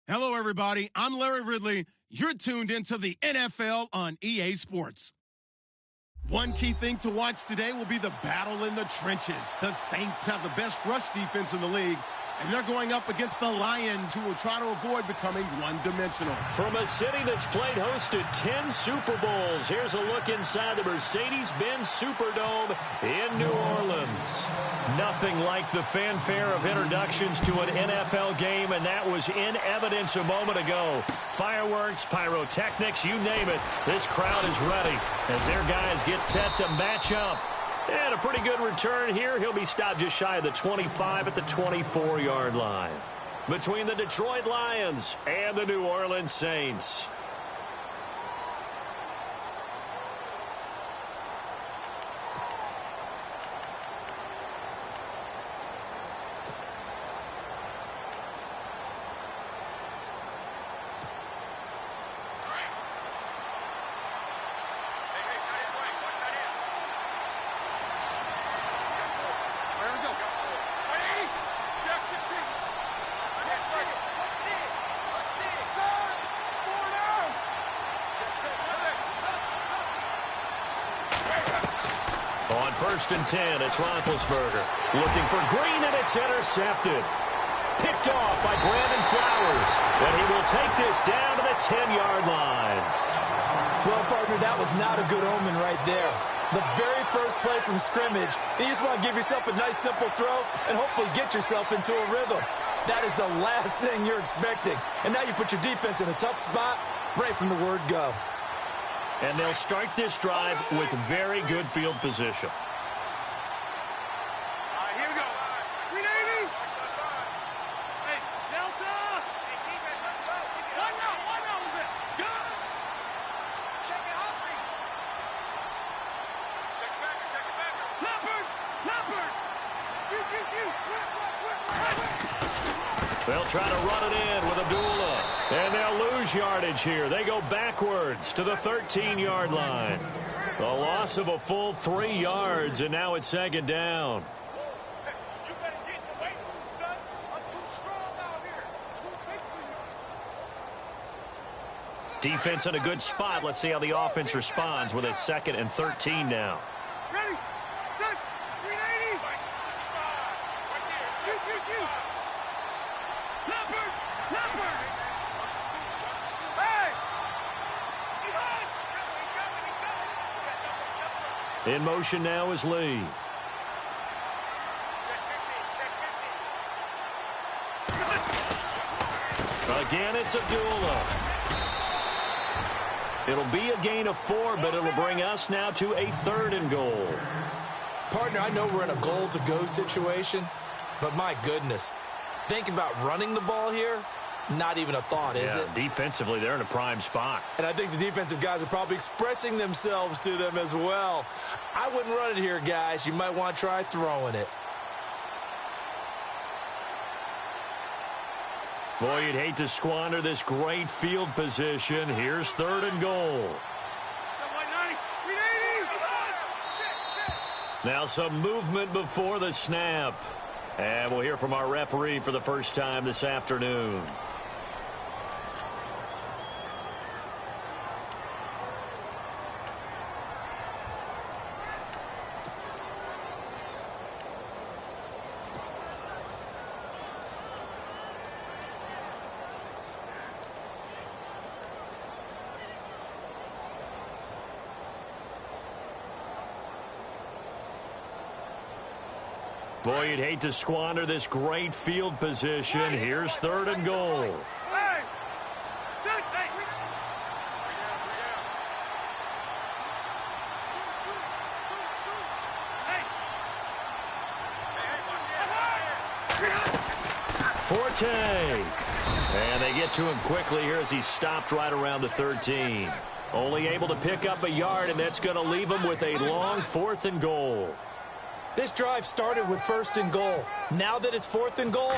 Hello, everybody. I'm Larry Ridley. You're tuned into the NFL on EA Sports. One key thing to watch today will be the battle in the trenches. The Saints have the best rush defense in the league, and they're going up against the Lions, who will try to avoid becoming one-dimensional. From a city that's played host to 10 Super Bowls, here's a look inside the Mercedes-Benz Superdome in New Orleans. Nothing like the fanfare of introductions to an NFL game, and that was in evidence a moment ago. Fireworks, pyrotechnics, you name it. This crowd is ready as their guys get set to match up. And a pretty good return here. He'll be stopped just shy of the 25 at the 24-yard line. Between the Detroit Lions and the New Orleans Saints. On 1st and 10, it's Roethlisberger. Looking for Green, and it's intercepted. Picked off by Brandon Flowers. And he will take this down to the 10-yard line. Well, partner, that was not a good omen right there. The very first play from scrimmage, you just want to give yourself a nice, simple throw and hopefully get yourself into a rhythm. That is the last thing you're expecting. And now you put your defense in a tough spot right from the word go. And they'll start this drive with very good field position. Here we go. 380. Hey, Delta. Hey, defense, let's go. One now, Go. Check it out, Check it back. Leopard. They'll try to run it in with Abdullah. And they'll lose yardage here. They go backwards to the 13-yard line. The loss of a full 3 yards, and now it's 2nd down. You better get in the weight room, son. I'm too strong out here. Too big for you. Defense in a good spot. Let's see how the offense responds with a 2nd and 13 now. Ready, set, 380. You. Leopard. In motion now is Lee. Again, it's Abdullah. It'll be a gain of 4, but it'll bring us now to a 3rd and goal. Partner, I know we're in a goal-to-go situation, but my goodness, think about running the ball here. Not even a thought, is it? Defensively, they're in a prime spot. And I think the defensive guys are probably expressing themselves to them as well. I wouldn't run it here, guys. You might want to try throwing it. Boy, you'd hate to squander this great field position. Here's 3rd and goal. Now some movement before the snap. And we'll hear from our referee for the first time this afternoon. Boy, you'd hate to squander this great field position. Here's 3rd and goal. Forte. And they get to him quickly here as he stopped right around the 13. Only able to pick up a yard, and that's going to leave him with a long 4th and goal. This drive started with 1st and goal. Now that it's 4th and goal,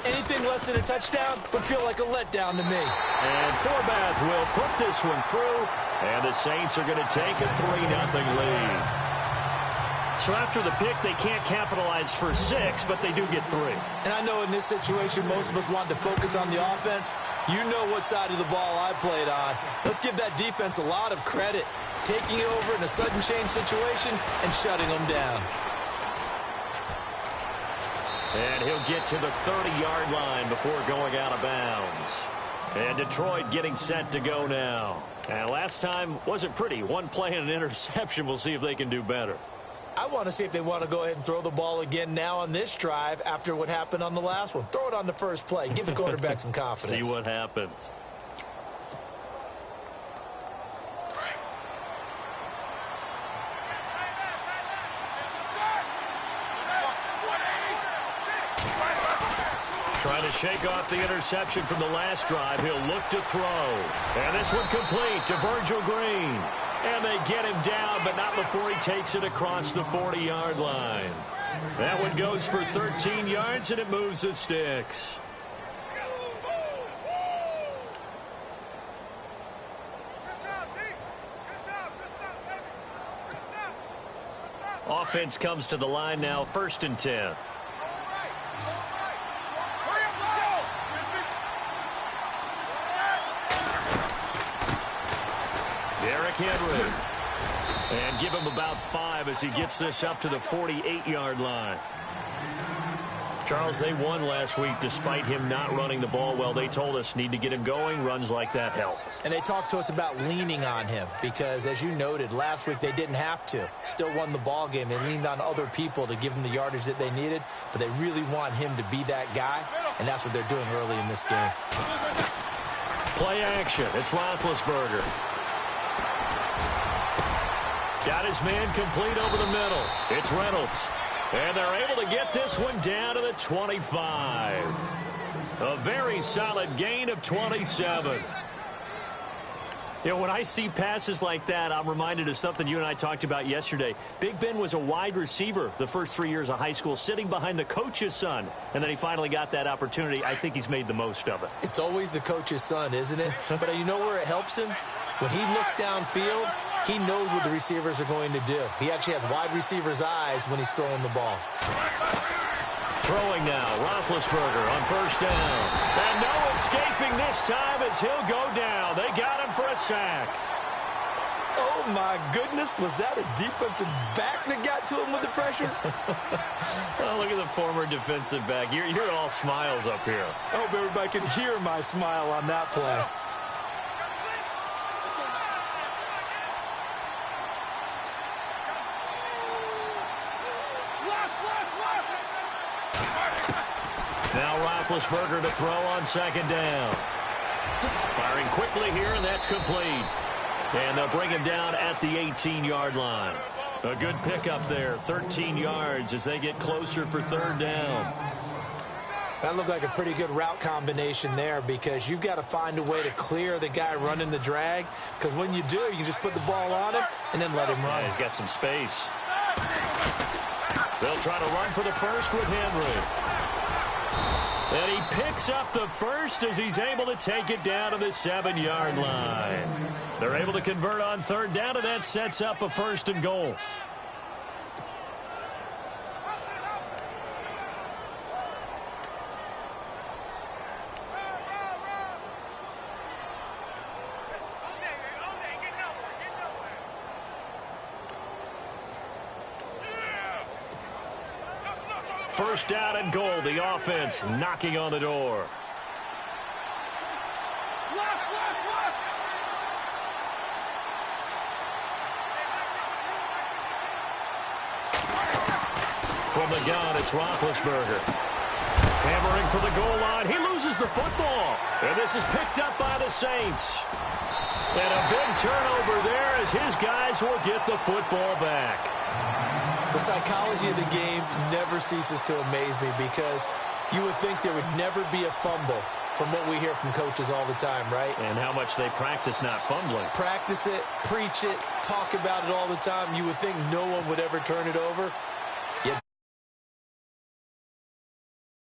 anything less than a touchdown would feel like a letdown to me. And Forbath will put this one through, and the Saints are going to take a 3-0 lead. So after the pick, they can't capitalize for 6, but they do get 3. And I know in this situation, most of us want to focus on the offense. You know what side of the ball I played on. Let's give that defense a lot of credit, taking it over in a sudden change situation and shutting them down. And he'll get to the 30-yard line before going out of bounds. And Detroit getting set to go now. And last time wasn't pretty. One play and an interception. We'll see if they can do better. I want to see if they want to go ahead and throw the ball again now on this drive after what happened on the last one. Throw it on the first play. Give the quarterback some confidence. See what happens. Trying to shake off the interception from the last drive. He'll look to throw. And this one complete to Virgil Green. And they get him down, but not before he takes it across the 40-yard line. That one goes for 13 yards, and it moves the sticks. Offense comes to the line now, 1st and 10. Henry. And give him about 5 as he gets this up to the 48-yard line. Charles, they won last week despite him not running the ball well. They told us need to get him going. Runs like that help. And they talked to us about leaning on him because, as you noted, last week they didn't have to. Still won the ball game. They leaned on other people to give them the yardage that they needed, but they really want him to be that guy, and that's what they're doing early in this game. Play action. It's Roethlisberger. Got his man complete over the middle. It's Reynolds. And they're able to get this one down to the 25. A very solid gain of 27. You know, when I see passes like that, I'm reminded of something you and I talked about yesterday. Big Ben was a wide receiver the first 3 years of high school, sitting behind the coach's son. And then he finally got that opportunity. I think he's made the most of it. It's always the coach's son, isn't it? But you know where it helps him? When he looks downfield, he knows what the receivers are going to do. He actually has wide receivers' eyes when he's throwing the ball. Throwing now, Roethlisberger on 1st down. And no escaping this time as he'll go down. They got him for a sack. Oh, my goodness. Was that a defensive back that got to him with the pressure? Oh, look at the former defensive back. You're all smiles up here. I hope everybody can hear my smile on that play. Now Roethlisberger to throw on 2nd down. Firing quickly here, and that's complete. And they'll bring him down at the 18-yard line. A good pickup there, 13 yards as they get closer for 3rd down. That looked like a pretty good route combination there because you've got to find a way to clear the guy running the drag, because when you do, you can just put the ball on him and then let him run. Yeah, he's got some space. They'll try to run for the first with Henry. And he picks up the first as he's able to take it down to the 7-yard line. They're able to convert on 3rd down, and that sets up a 1st and goal. First down and goal. The offense knocking on the door. From the gun, it's Roethlisberger. Hammering for the goal line. He loses the football. And this is picked up by the Saints. And a big turnover there as his guys will get the football back. The psychology of the game never ceases to amaze me because you would think there would never be a fumble from what we hear from coaches all the time, right? And how much they practice not fumbling. Practice it, preach it, talk about it all the time. You would think no one would ever turn it over.